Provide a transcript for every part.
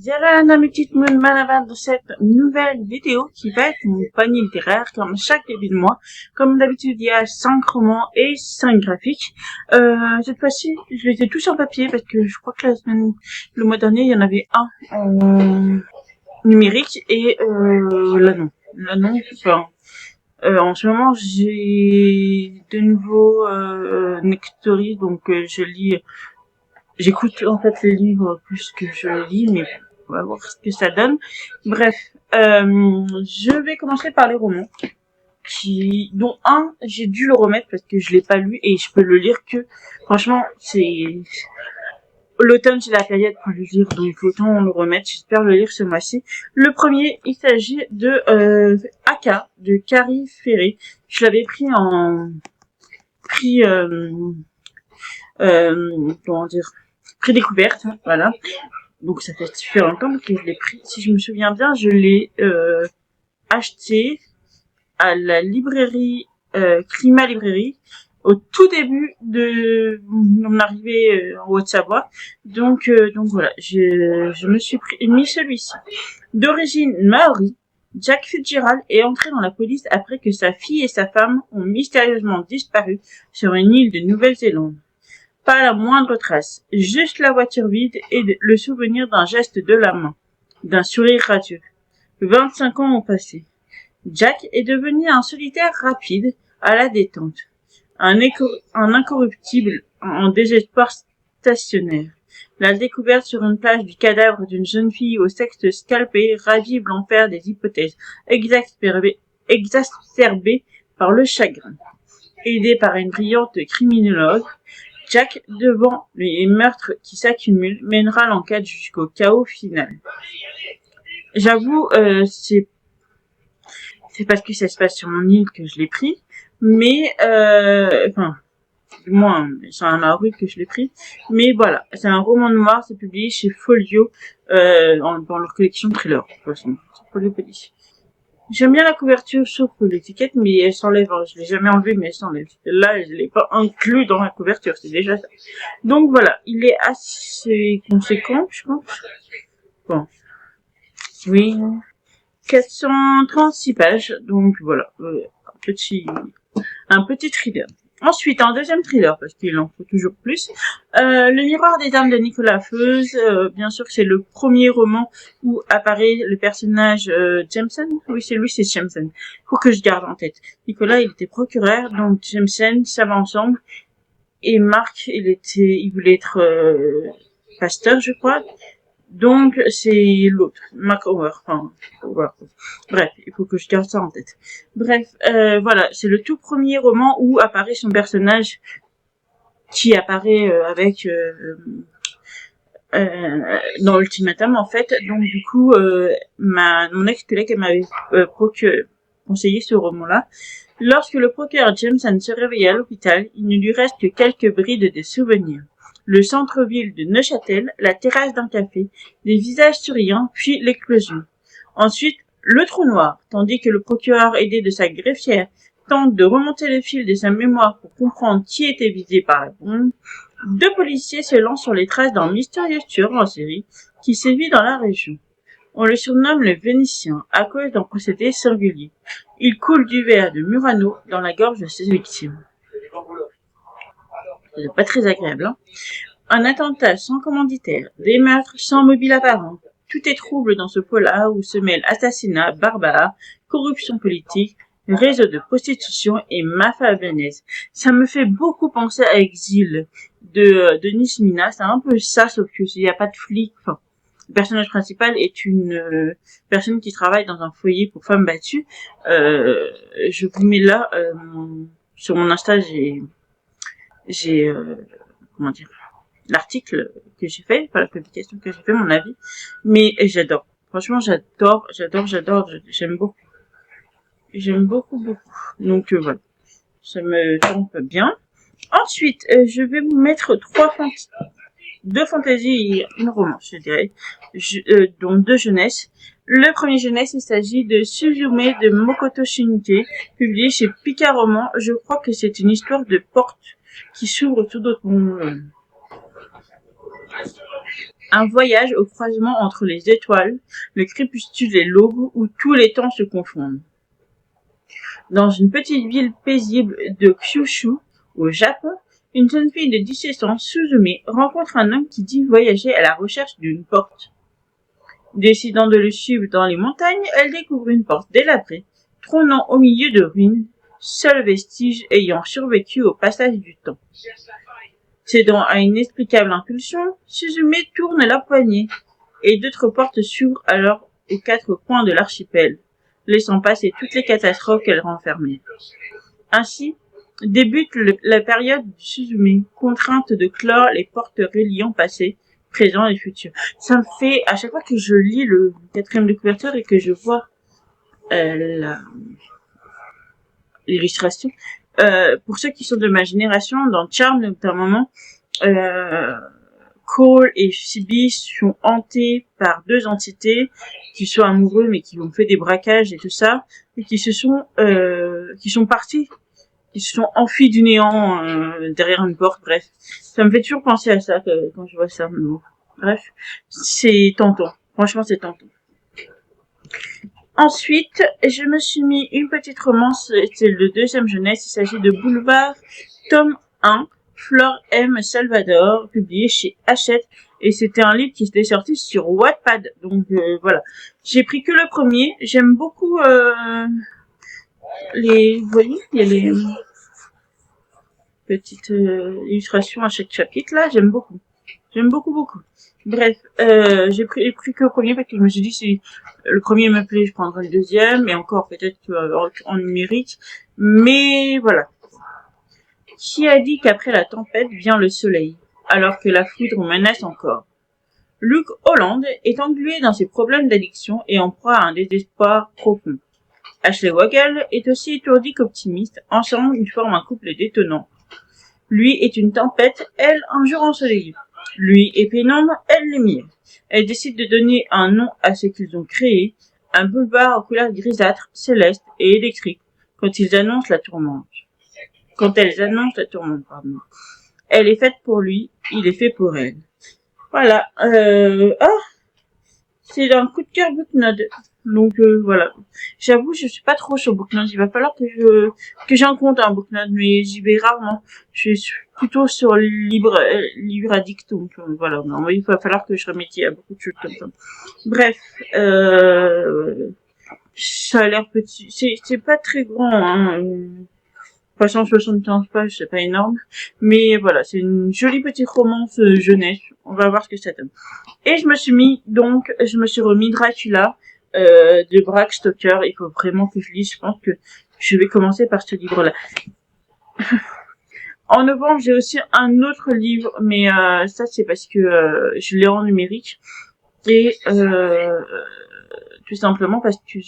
Diana, mes petites moules manavas dans cette nouvelle vidéo qui va être mon panier littéraire comme chaque début de mois. Comme d'habitude, il y a 5 romans et 5 graphiques. Cette fois-ci, je les ai tous en papier parce que je crois que le mois dernier, il y en avait un en numérique et l'annon. L'annon, enfin, en ce moment, j'ai de nouveau Nextory, donc j'écoute en fait les livres plus que je lis, mais on va voir ce que ça donne. Bref, je vais commencer par les romans, dont un, j'ai dû le remettre parce que je l'ai pas lu et je peux le lire que, franchement, l'automne, c'est la période pour le lire, donc autant le remettre. J'espère le lire ce mois-ci. Le premier, il s'agit de Aka de Carrie Ferré. Je l'avais pris en comment dire, prix découverte, voilà. Donc ça fait super longtemps que je l'ai pris. Si je me souviens bien, je l'ai acheté à la librairie Climat Librairie au tout début de mon arrivée en Haute-Savoie. Donc voilà, je me suis mis celui-ci. D'origine maori, Jack Fitzgerald est entré dans la police après que sa fille et sa femme ont mystérieusement disparu sur une île de Nouvelle-Zélande. Pas la moindre trace, juste la voiture vide et le souvenir d'un geste de la main, d'un sourire radieux. 25 ans ont passé. Jack est devenu un solitaire rapide, à la détente. Un incorruptible en désespoir stationnaire. La découverte sur une plage du cadavre d'une jeune fille au sexe scalpé ravive l'enfer des hypothèses exacerbées par le chagrin. Aidé par une brillante criminologue, Jack, devant les meurtres qui s'accumulent, mènera l'enquête jusqu'au chaos final. J'avoue, c'est parce que ça se passe sur mon île que je l'ai pris, mais enfin, du moins, c'est un Maori que je l'ai pris, mais voilà, c'est un roman noir, c'est publié chez Folio, dans leur collection Thriller, de toute façon, c'est Folio Police. J'aime bien la couverture, sauf l'étiquette, mais elle s'enlève. Je l'ai jamais enlevée, mais elle s'enlève. Là, je l'ai pas inclus dans la couverture, c'est déjà ça. Donc voilà, il est assez conséquent, je pense. Bon, oui, 436 pages, donc voilà, un petit thriller. Ensuite, un deuxième thriller, parce qu'il en faut toujours plus. Le miroir des âmes de Nicolas Feuze. Bien sûr que c'est le premier roman où apparaît le personnage Jameson. Oui, c'est lui, c'est Jameson. Faut que je garde en tête. Nicolas, il était procureur, donc Jameson, ça va ensemble. Et Marc, il voulait être pasteur, je crois. Donc, c'est l'autre, McOver. Enfin, voilà. Bref, il faut que je garde ça en tête. Bref, voilà, c'est le tout premier roman où apparaît son personnage qui apparaît dans Ultimatum, en fait. Donc, du coup, mon ex-collègue m'avait conseillé ce roman-là. Lorsque le procureur Jameson se réveille à l'hôpital, il ne lui reste que quelques brides de souvenirs. Le centre-ville de Neuchâtel, la terrasse d'un café, des visages souriants, puis l'explosion. Ensuite, le trou noir, tandis que le procureur, aidé de sa greffière, tente de remonter le fil de sa mémoire pour comprendre qui était visé par la bombe. Deux policiers se lancent sur les traces d'un mystérieux tueur en série qui sévit dans la région. On le surnomme le Vénitien à cause d'un procédé singulier. Il coule du verre de Murano dans la gorge de ses victimes. C'est pas très agréable, hein. Un attentat sans commanditaire, des meurtres sans mobile apparent. Tout est trouble dans ce polar où se mêlent assassinat, barbares, corruption politique, réseau de prostitution et mafia albanaise. Ça me fait beaucoup penser à Exil de Denis Mina. C'est un peu ça, sauf que s'il n'y a pas de flic. Enfin, le personnage principal est une personne qui travaille dans un foyer pour femmes battues. Je vous mets là, sur mon Insta, j'ai comment dire, l'article que j'ai fait, enfin la publication que j'ai fait, mon avis, mais j'adore. Franchement, j'adore, j'aime beaucoup. Donc voilà, ça me tombe bien. Ensuite, je vais vous mettre deux fantaisies et une romance, je dirais, dont deux jeunesse. Le premier jeunesse, il s'agit de Suzume de Makoto Shinkai, publié chez Pika Roman. Je crois que c'est une histoire de porte qui s'ouvre tout d'autres mondes. Un voyage au croisement entre les étoiles, le crépuscule et l'aube où tous les temps se confondent. Dans une petite ville paisible de Kyushu, au Japon, une jeune fille de 17 ans, Suzume, rencontre un homme qui dit voyager à la recherche d'une porte. Décidant de le suivre dans les montagnes, elle découvre une porte délabrée, trônant au milieu de ruines, seul vestige ayant survécu au passage du temps. Cédant à une inexplicable impulsion, Suzume tourne la poignée, et d'autres portes s'ouvrent alors aux quatre coins de l'archipel, laissant passer toutes les catastrophes qu'elle renfermait. Ainsi, débute la période du Suzume, contrainte de clore les portes reliant passé, présent et futur. Ça me fait, à chaque fois que je lis le quatrième de couverture et que je vois l'illustration, pour ceux qui sont de ma génération, dans Charmed notamment, Cole et Phoebe sont hantés par deux entités qui sont amoureux mais qui ont fait des braquages et tout ça, et qui sont partis. Ils se sont enfuis du néant derrière une porte, bref. Ça me fait toujours penser à ça quand je vois ça. Bon. Bref, c'est tentant. Franchement, c'est tentant. Ensuite, je me suis mis une petite romance, c'est le deuxième jeunesse, il s'agit de Boulevard, tome 1, Flore M. Salvador, publié chez Hachette, et c'était un livre qui était sorti sur Wattpad, donc voilà. J'ai pris que le premier, j'aime beaucoup vous voyez, il y a les petites illustrations à chaque chapitre là, j'aime beaucoup beaucoup. Bref, j'ai pris que le premier parce que je me suis dit si le premier me plaît, je prendrai le deuxième, et encore peut-être en numérique, mais voilà. Qui a dit qu'après la tempête vient le soleil, alors que la foudre menace encore? Luke Holland est englué dans ses problèmes d'addiction et en proie à un désespoir profond. Ashley Waggle est aussi étourdie qu'optimiste, ensemble ils forment un couple détonnant. Lui est une tempête, elle un jour ensoleillé. Lui est pénombre, elle lumière. Elle décide de donner un nom à ce qu'ils ont créé, un boulevard aux couleurs grisâtres, célestes et électriques, quand elles annoncent la tourmente, pardon. Elle est faite pour lui, il est fait pour elle. Voilà, c'est un coup de cœur Booknode. Donc voilà. J'avoue, je suis pas trop sur Booknode. Il va falloir que j'ai un compte un Booknode, mais j'y vais rarement. Je suis plutôt sur Livre Addict, donc voilà. Non, il va falloir que je remédie à beaucoup de choses comme ça. Bref, ça a l'air petit. C'est pas très grand, hein. 375 pages, c'est pas énorme, mais voilà, c'est une jolie petite romance jeunesse. On va voir ce que ça donne. Et je me suis remis Dracula de Bram Stoker. Il faut vraiment que je lise. Je pense que je vais commencer par ce livre-là. En novembre, j'ai aussi un autre livre, mais ça c'est parce que je l'ai en numérique et tout simplement parce que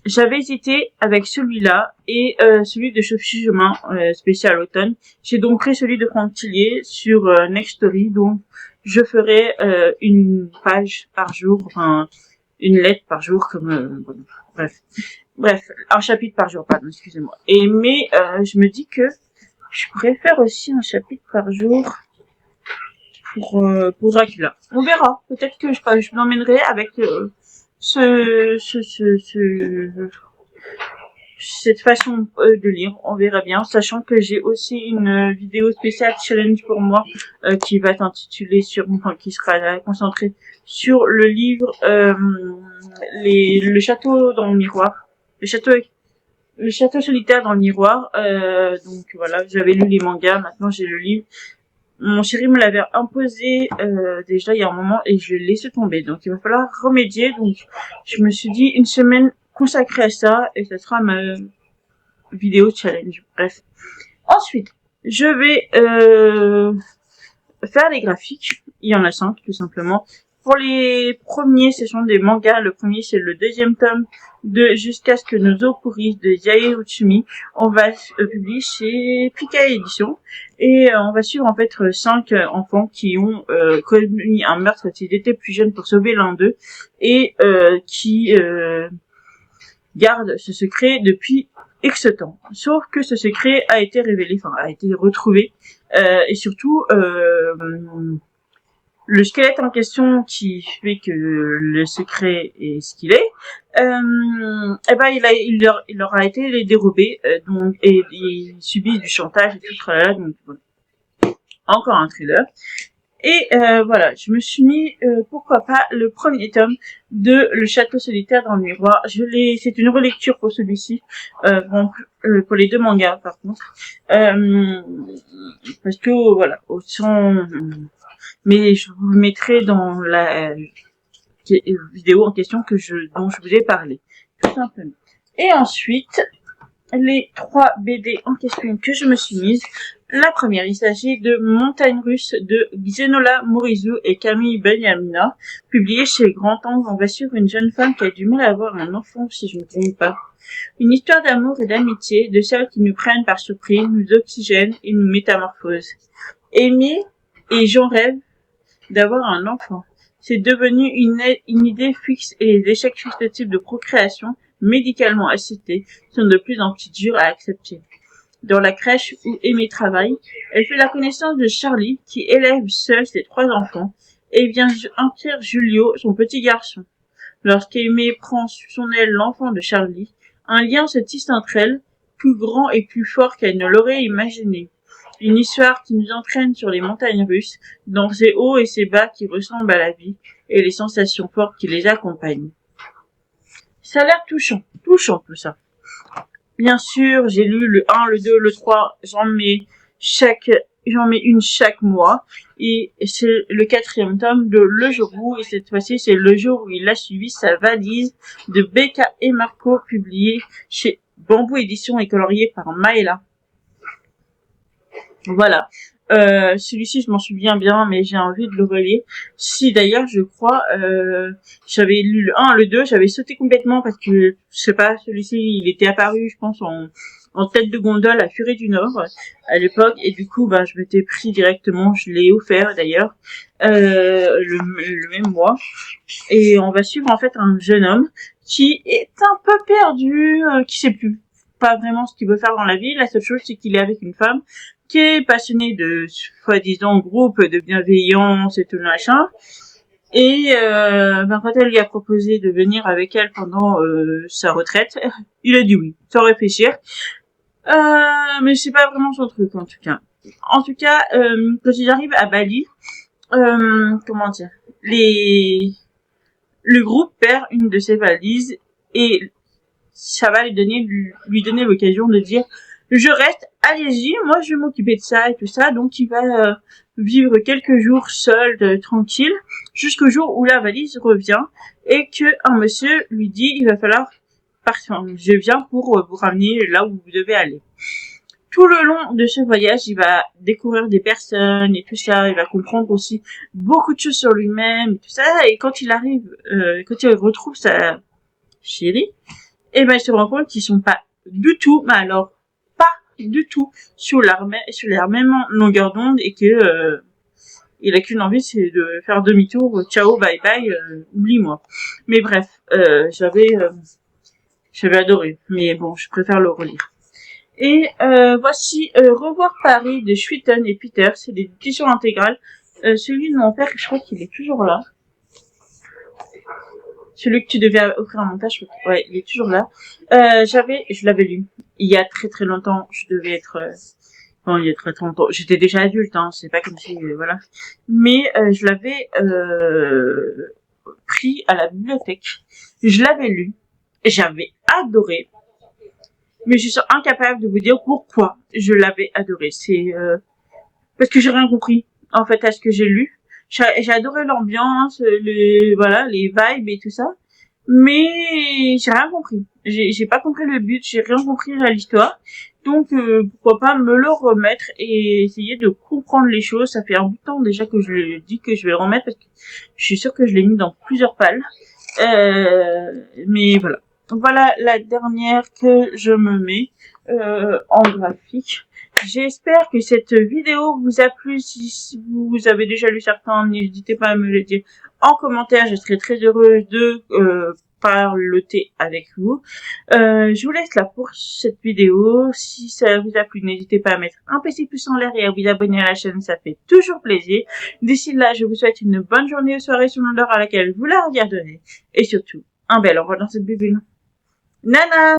j'avais hésité avec celui-là et celui de Sophie Chemin, spécial automne. J'ai donc pris celui de Franck Tillier sur Next Story, donc je ferai une page par jour, enfin une lettre par jour, comme bref, un chapitre par jour, pardon, excusez-moi. Mais je me dis que je pourrais faire aussi un chapitre par jour pour Dracula. On verra. Peut-être que je l'emmènerai avec cette façon de lire, on verra bien, sachant que j'ai aussi une vidéo spéciale challenge pour moi qui va s'intituler qui sera concentrée sur le livre le château dans le miroir, le château solitaire dans le miroir. Donc voilà, j'avais lu les mangas, maintenant j'ai le livre. Mon chéri me l'avait imposé déjà il y a un moment et je l'ai laissé tomber. Donc il va falloir remédier. Donc je me suis dit une semaine consacrée à ça et ça sera ma vidéo challenge. Bref. Ensuite, je vais faire les graphiques. Il y en a 5 tout simplement. Pour les premiers, ce sont des mangas. Le premier, c'est le deuxième tome de Jusqu'à ce que nos os pourrissent de Yae Utsumi. On va publier chez Pika Édition. Et on va suivre en fait 5 enfants qui ont commis un meurtre quand ils étaient plus jeunes pour sauver l'un d'eux. Et qui gardent ce secret depuis X temps. Sauf que ce secret a été révélé, enfin a été retrouvé, et surtout le squelette en question qui fait que le secret est ce qu'il est, eh ben il leur a été dérobé, donc et il subit du chantage et tout tralala, donc voilà. Encore un thriller. Et voilà, je me suis mis, pourquoi pas, le premier tome de Le Château solitaire dans le miroir. C'est une relecture pour celui-ci, pour les deux mangas par contre, parce que voilà, mais je vous le mettrai dans la vidéo en question dont je vous ai parlé, tout simplement. Et ensuite, les 3 BD en question que je me suis mise. La première, il s'agit de Montagne Russe de Xenola Morizu et Camille Benyamina, publié chez Grand Angle. On va suivre une jeune femme qui a du mal à avoir un enfant, si je ne me trompe pas. Une histoire d'amour et d'amitié, de celles qui nous prennent par surprise, nous oxygènent et nous métamorphosent. Aimer et j'en rêve d'avoir un enfant. C'est devenu une idée fixe et les échecs successifs de procréation médicalement assistés sont de plus en plus durs à accepter. Dans la crèche où Aimée travaille, elle fait la connaissance de Charlie qui élève seul ses 3 enfants et vient inquiéter Julio, son petit garçon. Lorsqu'Aimée prend sous son aile l'enfant de Charlie, un lien se tisse entre elles, plus grand et plus fort qu'elle ne l'aurait imaginé. Une histoire qui nous entraîne sur les montagnes russes, dans ses hauts et ses bas qui ressemblent à la vie, et les sensations fortes qui les accompagnent. Ça a l'air touchant tout ça. Bien sûr, j'ai lu le 1, le 2, le 3, j'en mets une chaque mois, et c'est le 4e tome de Le Jour où, et cette fois-ci c'est le jour où il a suivi sa valise de Becca et Marco, publié chez Bambou Édition et colorié par Maëla. Voilà. Celui-ci, je m'en souviens bien, mais j'ai envie de le relire. Si, d'ailleurs, je crois, j'avais lu le 1, le 2, j'avais sauté complètement parce que, je sais pas, celui-ci, il était apparu, je pense, en tête de gondole à Furet du Nord, à l'époque, et du coup, je m'étais pris directement, je l'ai offert, d'ailleurs, le même mois. Et on va suivre, en fait, un jeune homme qui est un peu perdu, qui sait plus pas vraiment ce qu'il veut faire dans la vie. La seule chose, c'est qu'il est avec une femme qui est passionnée de, soi-disant, groupe de bienveillance et tout le machin. Et quand elle lui a proposé de venir avec elle pendant sa retraite, il a dit oui, sans réfléchir. Mais c'est pas vraiment son truc, en tout cas. En tout cas, quand ils arrivent à Bali, comment dire, le groupe perd une de ses valises et ça va lui donner l'occasion de dire je reste, allez-y, moi je vais m'occuper de ça et tout ça. Donc il va vivre quelques jours seul, tranquille, jusqu'au jour où la valise revient et que un monsieur lui dit il va falloir partir, je viens pour vous ramener là où vous devez aller. Tout le long de ce voyage, il va découvrir des personnes et tout ça, il va comprendre aussi beaucoup de choses sur lui-même et tout ça, et quand il retrouve sa chérie, et il se rend compte qu'ils sont pas du tout, mais alors pas du tout sur la même longueur d'onde et que il a qu'une envie, c'est de faire demi-tour, ciao, bye bye, oublie-moi. Mais bref, j'avais adoré, mais bon, je préfère le relire. Et voici Revoir Paris de Schwitten et Peter, c'est des éditions intégrales. Celui de mon père, je crois qu'il est toujours là. Celui que tu devais offrir à mon père, ouais, il est toujours là. Je l'avais lu il y a très très longtemps. Je devais être, il y a très très longtemps. J'étais déjà adulte, hein. C'est pas comme si, voilà. Mais je l'avais pris à la bibliothèque. Je l'avais lu. J'avais adoré. Mais je suis incapable de vous dire pourquoi je l'avais adoré. C'est parce que j'ai rien compris en fait à ce que j'ai lu. J'ai adoré l'ambiance, les vibes et tout ça, mais j'ai rien compris. J'ai pas compris le but, j'ai rien compris à l'histoire. Donc pourquoi pas me le remettre et essayer de comprendre les choses. Ça fait un bout de temps déjà que je dis que je vais le remettre parce que je suis sûre que je l'ai mis dans plusieurs palles. Mais voilà. Voilà la dernière que je me mets en graphique. J'espère que cette vidéo vous a plu. Si vous avez déjà lu certains, n'hésitez pas à me le dire en commentaire. Je serai très heureuse de parloter avec vous. Je vous laisse là pour cette vidéo. Si ça vous a plu, n'hésitez pas à mettre un petit pouce en l'air et à vous abonner à la chaîne, ça fait toujours plaisir. D'ici là, je vous souhaite une bonne journée ou soirée selon l'heure à laquelle vous la regarderez. Et surtout, un bel au revoir dans cette bulle. Nana!